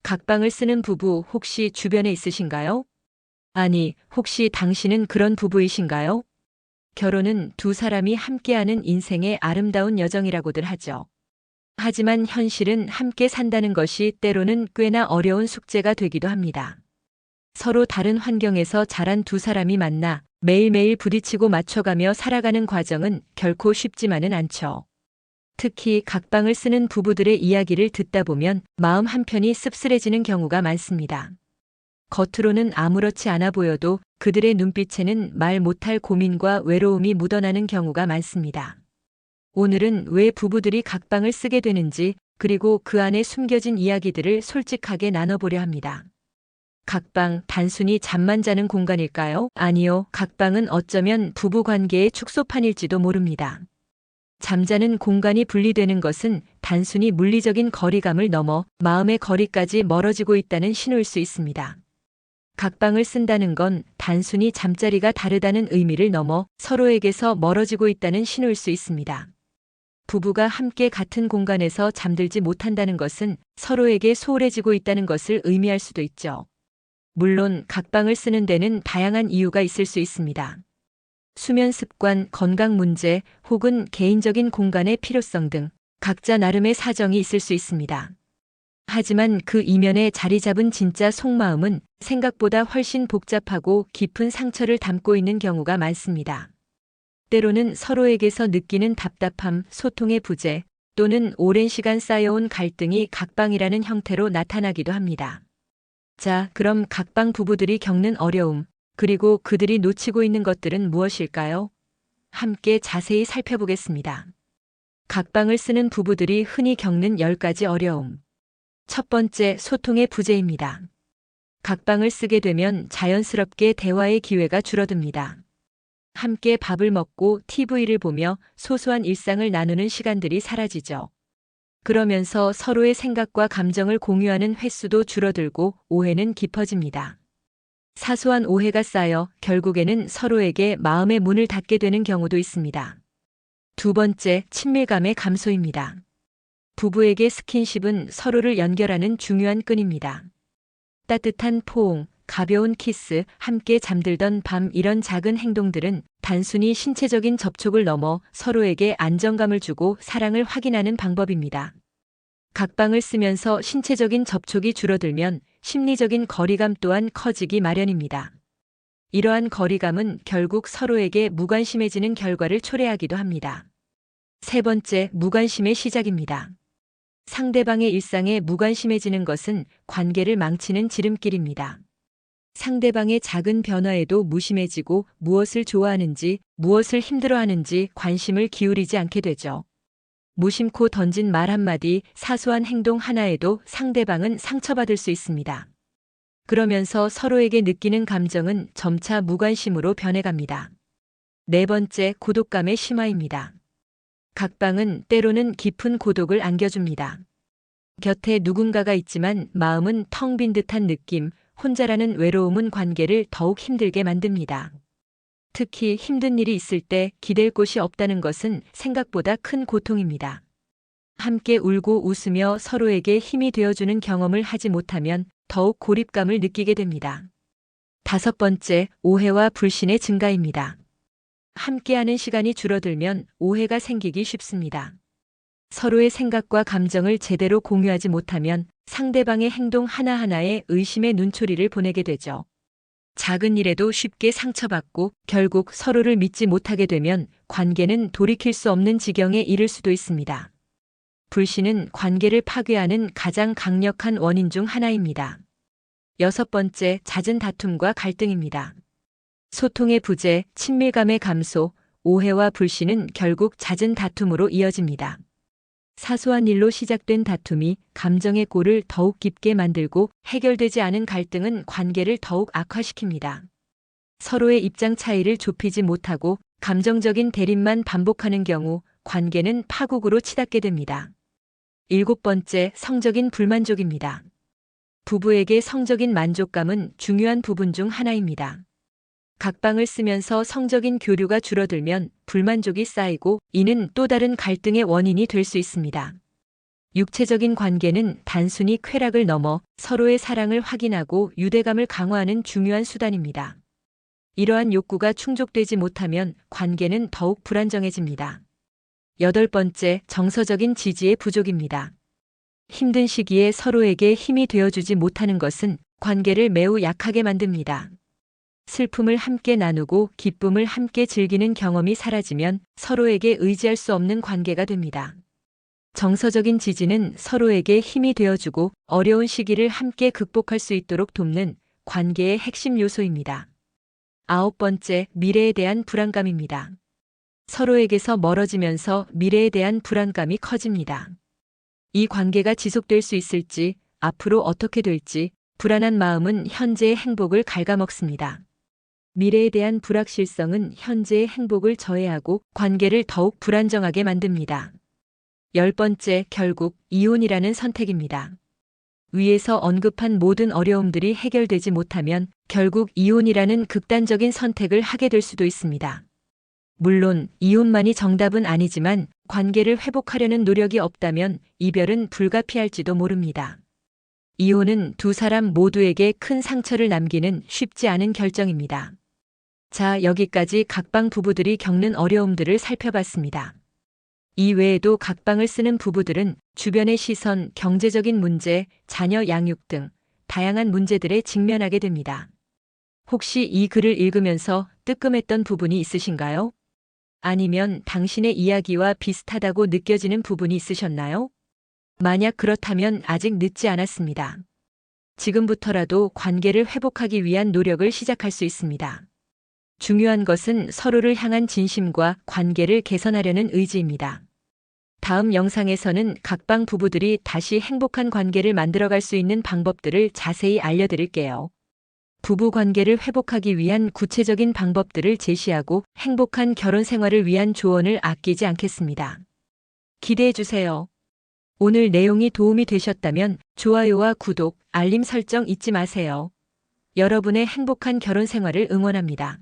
각방을 쓰는 부부 혹시 주변에 있으신가요? 아니, 혹시 당신은 그런 부부이신가요? 결혼은 두 사람이 함께하는 인생의 아름다운 여정이라고들 하죠. 하지만 현실은 함께 산다는 것이 때로는 꽤나 어려운 숙제가 되기도 합니다. 서로 다른 환경에서 자란 두 사람이 만나 매일매일 부딪히고 맞춰가며 살아가는 과정은 결코 쉽지만은 않죠. 특히 각방을 쓰는 부부들의 이야기를 듣다 보면 마음 한편이 씁쓸해지는 경우가 많습니다. 겉으로는 아무렇지 않아 보여도 그들의 눈빛에는 말 못할 고민과 외로움이 묻어나는 경우가 많습니다. 오늘은 왜 부부들이 각방을 쓰게 되는지, 그리고 그 안에 숨겨진 이야기들을 솔직하게 나눠보려 합니다. 각방, 단순히 잠만 자는 공간일까요? 아니요, 각방은 어쩌면 부부 관계의 축소판일지도 모릅니다. 잠자는 공간이 분리되는 것은 단순히 물리적인 거리감을 넘어 마음의 거리까지 멀어지고 있다는 신호일 수 있습니다. 각방을 쓴다는 건 단순히 잠자리가 다르다는 의미를 넘어 서로에게서 멀어지고 있다는 신호일 수 있습니다. 부부가 함께 같은 공간에서 잠들지 못한다는 것은 서로에게 소홀해지고 있다는 것을 의미할 수도 있죠. 물론 각방을 쓰는 데는 다양한 이유가 있을 수 있습니다. 수면 습관, 건강 문제, 혹은 개인적인 공간의 필요성 등 각자 나름의 사정이 있을 수 있습니다. 하지만 그 이면에 자리 잡은 진짜 속마음은 생각보다 훨씬 복잡하고 깊은 상처를 담고 있는 경우가 많습니다. 때로는 서로에게서 느끼는 답답함, 소통의 부재, 또는 오랜 시간 쌓여온 갈등이 각방이라는 형태로 나타나기도 합니다. 자, 그럼 각방 부부들이 겪는 어려움, 그리고 그들이 놓치고 있는 것들은 무엇일까요? 함께 자세히 살펴보겠습니다. 각방을 쓰는 부부들이 흔히 겪는 10가지 어려움. 첫 번째, 소통의 부재입니다. 각방을 쓰게 되면 자연스럽게 대화의 기회가 줄어듭니다. 함께 밥을 먹고 TV를 보며 소소한 일상을 나누는 시간들이 사라지죠. 그러면서 서로의 생각과 감정을 공유하는 횟수도 줄어들고 오해는 깊어집니다. 사소한 오해가 쌓여 결국에는 서로에게 마음의 문을 닫게 되는 경우도 있습니다. 두 번째, 친밀감의 감소입니다. 부부에게 스킨십은 서로를 연결하는 중요한 끈입니다. 따뜻한 포옹, 가벼운 키스, 함께 잠들던 밤, 이런 작은 행동들은 단순히 신체적인 접촉을 넘어 서로에게 안정감을 주고 사랑을 확인하는 방법입니다. 각방을 쓰면서 신체적인 접촉이 줄어들면 심리적인 거리감 또한 커지기 마련입니다. 이러한 거리감은 결국 서로에게 무관심해지는 결과를 초래하기도 합니다. 세 번째, 무관심의 시작입니다. 상대방의 일상에 무관심해지는 것은 관계를 망치는 지름길입니다. 상대방의 작은 변화에도 무심해지고 무엇을 좋아하는지, 무엇을 힘들어하는지 관심을 기울이지 않게 되죠. 무심코 던진 말 한마디, 사소한 행동 하나에도 상대방은 상처받을 수 있습니다. 그러면서 서로에게 느끼는 감정은 점차 무관심으로 변해갑니다. 네 번째, 고독감의 심화입니다. 각방은 때로는 깊은 고독을 안겨줍니다. 곁에 누군가가 있지만 마음은 텅 빈 듯한 느낌, 혼자라는 외로움은 관계를 더욱 힘들게 만듭니다. 특히 힘든 일이 있을 때 기댈 곳이 없다는 것은 생각보다 큰 고통입니다. 함께 울고 웃으며 서로에게 힘이 되어주는 경험을 하지 못하면 더욱 고립감을 느끼게 됩니다. 다섯 번째, 오해와 불신의 증가입니다. 함께하는 시간이 줄어들면 오해가 생기기 쉽습니다. 서로의 생각과 감정을 제대로 공유하지 못하면 상대방의 행동 하나하나에 의심의 눈초리를 보내게 되죠. 작은 일에도 쉽게 상처받고 결국 서로를 믿지 못하게 되면 관계는 돌이킬 수 없는 지경에 이를 수도 있습니다. 불신은 관계를 파괴하는 가장 강력한 원인 중 하나입니다. 여섯 번째, 잦은 다툼과 갈등입니다. 소통의 부재, 친밀감의 감소, 오해와 불신은 결국 잦은 다툼으로 이어집니다. 사소한 일로 시작된 다툼이 감정의 골을 더욱 깊게 만들고 해결되지 않은 갈등은 관계를 더욱 악화시킵니다. 서로의 입장 차이를 좁히지 못하고 감정적인 대립만 반복하는 경우 관계는 파국으로 치닫게 됩니다. 일곱 번째, 성적인 불만족입니다. 부부에게 성적인 만족감은 중요한 부분 중 하나입니다. 각방을 쓰면서 성적인 교류가 줄어들면 불만족이 쌓이고 이는 또 다른 갈등의 원인이 될 수 있습니다. 육체적인 관계는 단순히 쾌락을 넘어 서로의 사랑을 확인하고 유대감을 강화하는 중요한 수단입니다. 이러한 욕구가 충족되지 못하면 관계는 더욱 불안정해집니다. 8번째, 정서적인 지지의 부족입니다. 힘든 시기에 서로에게 힘이 되어주지 못하는 것은 관계를 매우 약하게 만듭니다. 슬픔을 함께 나누고 기쁨을 함께 즐기는 경험이 사라지면 서로에게 의지할 수 없는 관계가 됩니다. 정서적인 지지는 서로에게 힘이 되어주고 어려운 시기를 함께 극복할 수 있도록 돕는 관계의 핵심 요소입니다. 9번째, 미래에 대한 불안감입니다. 서로에게서 멀어지면서 미래에 대한 불안감이 커집니다. 이 관계가 지속될 수 있을지, 앞으로 어떻게 될지, 불안한 마음은 현재의 행복을 갉아먹습니다. 미래에 대한 불확실성은 현재의 행복을 저해하고 관계를 더욱 불안정하게 만듭니다. 10번째, 결국 이혼이라는 선택입니다. 위에서 언급한 모든 어려움들이 해결되지 못하면 결국 이혼이라는 극단적인 선택을 하게 될 수도 있습니다. 물론 이혼만이 정답은 아니지만 관계를 회복하려는 노력이 없다면 이별은 불가피할지도 모릅니다. 이혼은 두 사람 모두에게 큰 상처를 남기는 쉽지 않은 결정입니다. 자, 여기까지 각방 부부들이 겪는 어려움들을 살펴봤습니다. 이 외에도 각방을 쓰는 부부들은 주변의 시선, 경제적인 문제, 자녀 양육 등 다양한 문제들에 직면하게 됩니다. 혹시 이 글을 읽으면서 뜨끔했던 부분이 있으신가요? 아니면 당신의 이야기와 비슷하다고 느껴지는 부분이 있으셨나요? 만약 그렇다면 아직 늦지 않았습니다. 지금부터라도 관계를 회복하기 위한 노력을 시작할 수 있습니다. 중요한 것은 서로를 향한 진심과 관계를 개선하려는 의지입니다. 다음 영상에서는 각방 부부들이 다시 행복한 관계를 만들어갈 수 있는 방법들을 자세히 알려드릴게요. 부부 관계를 회복하기 위한 구체적인 방법들을 제시하고 행복한 결혼 생활을 위한 조언을 아끼지 않겠습니다. 기대해 주세요. 오늘 내용이 도움이 되셨다면 좋아요와 구독, 알림 설정 잊지 마세요. 여러분의 행복한 결혼 생활을 응원합니다.